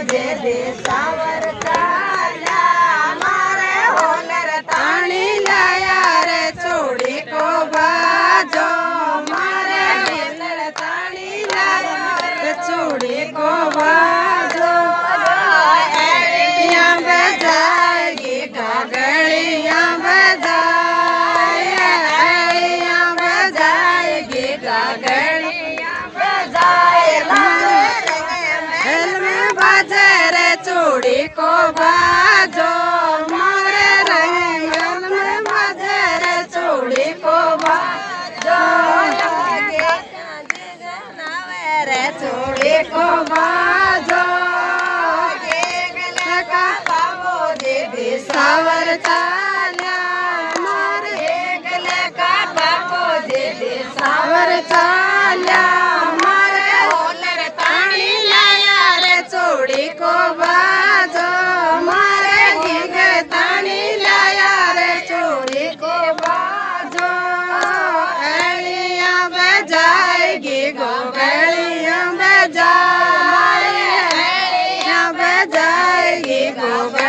જે દિશાવર ચાલ્યા મારે હોલર તાણી લાયા રે ચોડી કો બાજો મારે હોલર તાણી લાયા રે ચોડી કો બાજો એડિયા બજાયગી કાગળિયા બજાય એડિયા બજાયગી કાગળિયા બજાય चूड़ी को बाजो मारे रंगल में बाजे रे चूड़ी को बाजो रे चूड़ी को बाजो का बाबो दीदी सावर चाल्या मारे गले का बाबो दीदी सावर चाल्या मारे होलर ताणी लाया रे चूड़ी को बाजो मारे घीघर ताणी लाया रे चूड़ी को बाजो एलियां बजाएगी गोगलियां बजाए एलियां बजाएगी गोगलियां